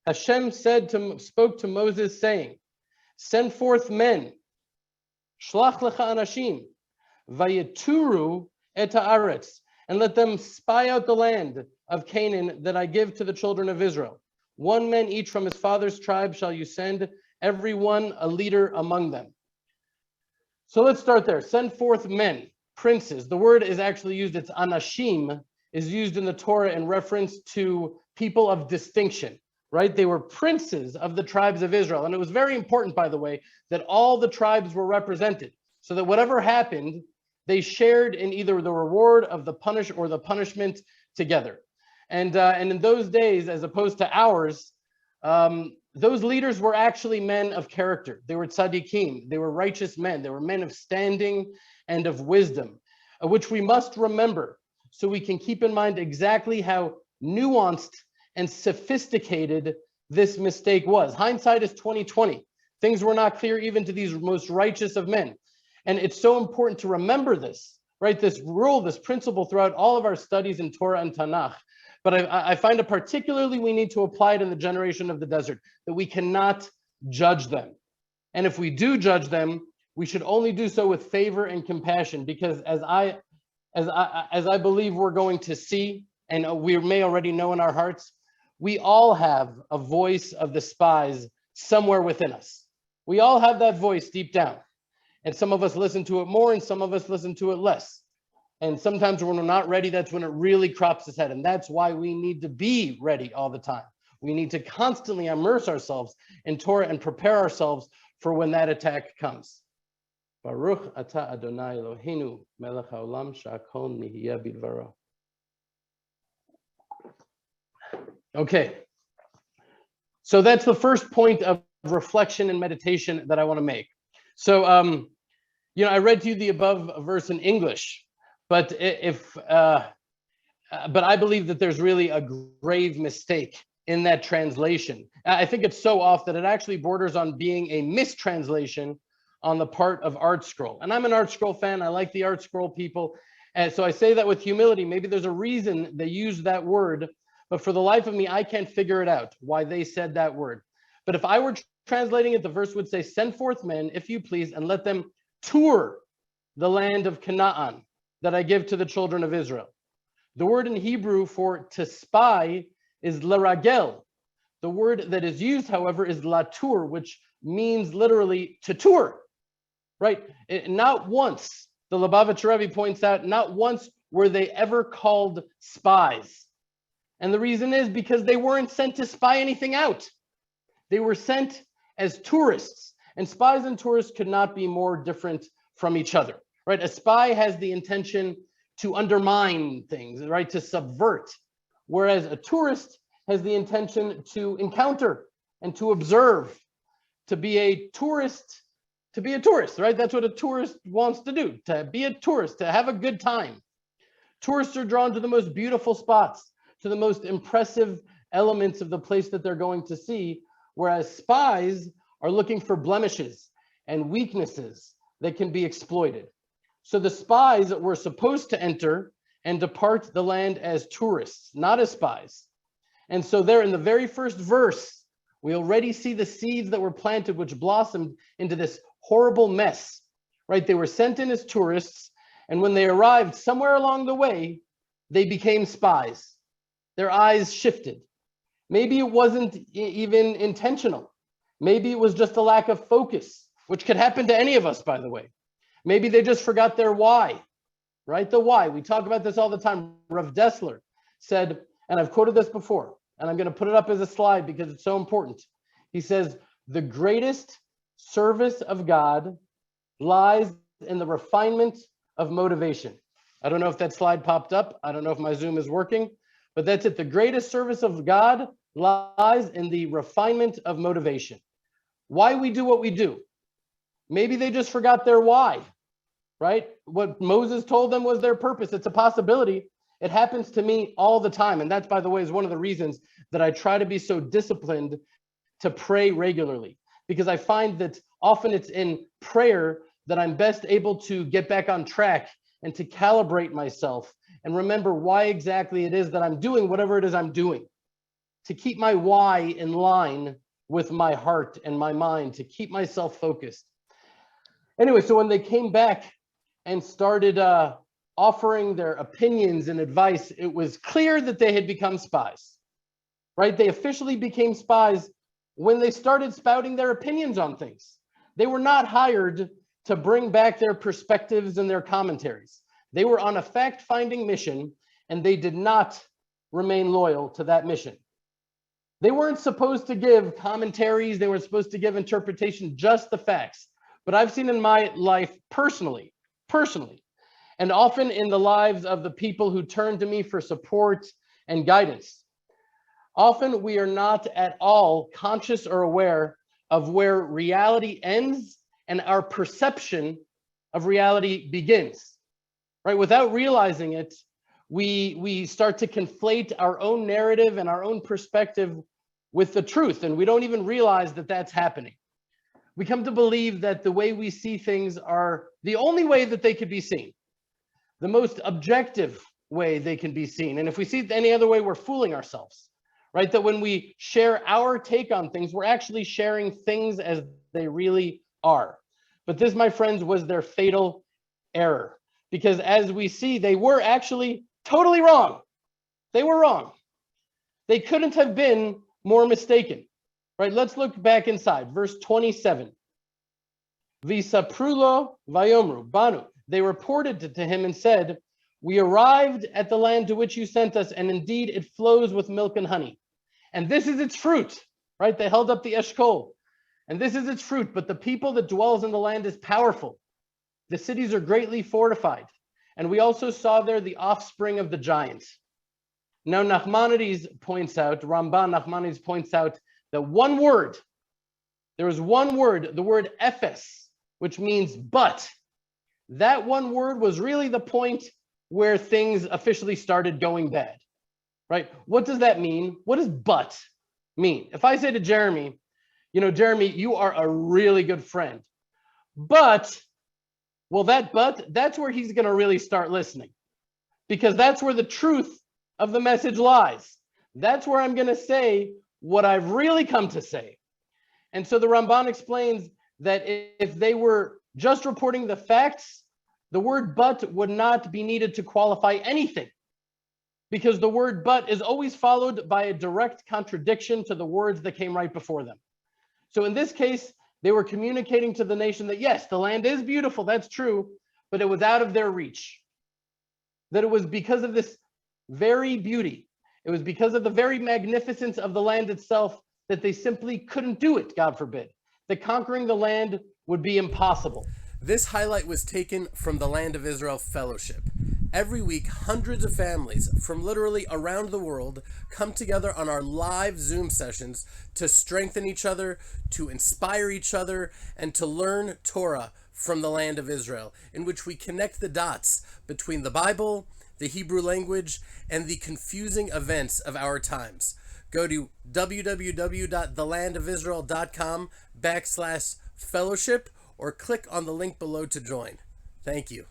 Hashem spoke to Moses saying, send forth men, shlach lecha anashim, vayeturu et haaretz, and let them spy out the land of Canaan that I give to the children of Israel. 1 man each from his father's tribe shall you send, every one a leader among them. So let's start there. Send forth men, princes. The word is actually used, it's anashim, is used in the Torah in reference to people of distinction, right? They were princes of the tribes of Israel. And it was very important, by the way, that all the tribes were represented, so that whatever happened, they shared in either the reward of the punishment together. And in those days, as opposed to ours, those leaders were actually men of character. They were tzaddikim. They were righteous men. They were men of standing and of wisdom, which we must remember so we can keep in mind exactly how nuanced and sophisticated this mistake was. Hindsight is 20/20. Things were not clear even to these most righteous of men. And it's so important to remember this, right? This rule, this principle throughout all of our studies in Torah and Tanakh. But I find it particularly we need to apply it in the generation of the desert, that we cannot judge them. And if we do judge them, we should only do so with favor and compassion, because as I believe we're going to see, and we may already know in our hearts, we all have a voice of the spies somewhere within us. We all have that voice deep down. And some of us listen to it more and some of us listen to it less. And sometimes when we're not ready, that's when it really crops its head. And that's why we need to be ready all the time. We need to constantly immerse ourselves in Torah and prepare ourselves for when that attack comes. Baruch atah Adonai Eloheinu melech haolam shehakol nihiyeh bidvaro. Okay. So that's the first point of reflection and meditation that I want to make. So, I read to you the above verse in English. But but I believe that there's really a grave mistake in that translation. I think it's so off that it actually borders on being a mistranslation on the part of Art Scroll. And I'm an Art Scroll fan. I like the Art Scroll people. And so I say that with humility. Maybe there's a reason they use that word, but for the life of me, I can't figure it out why they said that word. But if I were translating it, the verse would say, send forth men, if you please, and let them tour the land of Canaan that I give to the children of Israel. The word in Hebrew for to spy is leragel. The word that is used, however, is latur, which means literally to tour, right? Not once, the Lubavitcher Rebbe points out, not once were they ever called spies. And the reason is because they weren't sent to spy anything out. They were sent as tourists, and spies and tourists could not be more different from each other. Right, a spy has the intention to undermine things, right, to subvert, whereas a tourist has the intention to encounter and to observe, to be a tourist, right? That's what a tourist wants to do, to be a tourist, to have a good time. Tourists are drawn to the most beautiful spots, to the most impressive elements of the place that they're going to see, whereas spies are looking for blemishes and weaknesses that can be exploited. So the spies were supposed to enter and depart the land as tourists, not as spies. And so there in the very first verse, we already see the seeds that were planted, which blossomed into this horrible mess, right? They were sent in as tourists, and when they arrived somewhere along the way, they became spies. Their eyes shifted. Maybe it wasn't even intentional. Maybe it was just a lack of focus, which could happen to any of us, by the way. Maybe they just forgot their why, right? The why. We talk about this all the time. Rav Dessler said, and I've quoted this before, and I'm going to put it up as a slide because it's so important. He says, the greatest service of God lies in the refinement of motivation. I don't know if that slide popped up. I don't know if my Zoom is working, but that's it. The greatest service of God lies in the refinement of motivation. Why we do what we do. Maybe they just forgot their why, right? What Moses told them was their purpose. It's a possibility. It happens to me all the time. And that, by the way, is one of the reasons that I try to be so disciplined to pray regularly, because I find that often it's in prayer that I'm best able to get back on track and to calibrate myself and remember why exactly it is that I'm doing whatever it is I'm doing. to keep my why in line with my heart and my mind, to keep myself focused. Anyway, so when they came back and started offering their opinions and advice, it was clear that they had become spies, right? They officially became spies when they started spouting their opinions on things. They were not hired to bring back their perspectives and their commentaries. They were on a fact-finding mission, and they did not remain loyal to that mission. They weren't supposed to give commentaries. They weren't supposed to give interpretation, just the facts. But I've seen in my life personally, and often in the lives of the people who turn to me for support and guidance, often we are not at all conscious or aware of where reality ends and our perception of reality begins, right? Without realizing it, we start to conflate our own narrative and our own perspective with the truth, and we don't even realize that that's happening. We come to believe that the way we see things are the only way that they could be seen, the most objective way they can be seen. And if we see it any other way, we're fooling ourselves, right? That when we share our take on things, we're actually sharing things as they really are. But this, my friends, was their fatal error, because as we see, they were actually totally wrong. They were wrong. They couldn't have been more mistaken, right? Let's look back inside, verse 27. Visaprulo vayomru banu. They reported to him and said, "We arrived at the land to which you sent us, and indeed it flows with milk and honey. And this is its fruit," right? They held up the eshkol. "And this is its fruit, but the people that dwells in the land is powerful. The cities are greatly fortified. And we also saw there the offspring of the giants." Now, Nachmanides points out, Ramban Nachmanides points out that one word, there was one word, the word ephes, which means but. That one word was really the point where things officially started going bad, right? What does that mean? What does but mean? If I say to Jeremy, Jeremy, you are a really good friend, but, well, that's where he's going to really start listening, because that's where the truth of the message lies. That's where I'm going to say what I've really come to say. And so the Ramban explains that if they were just reporting the facts, the word but would not be needed to qualify anything, because the word but is always followed by a direct contradiction to the words that came right before them. So in this case, they were communicating to the nation that yes, the land is beautiful, that's true, but it was out of their reach. That it was because of this very beauty, it was because of the very magnificence of the land itself that they simply couldn't do it, God forbid. That conquering the land would be impossible. This highlight was taken from the Land of Israel Fellowship. Every week, hundreds of families from literally around the world come together on our live Zoom sessions to strengthen each other, to inspire each other, and to learn Torah from the Land of Israel, in which we connect the dots between the Bible, the Hebrew language, and the confusing events of our times. Go to www.thelandofisrael.com/fellowship or click on the link below to join. Thank you.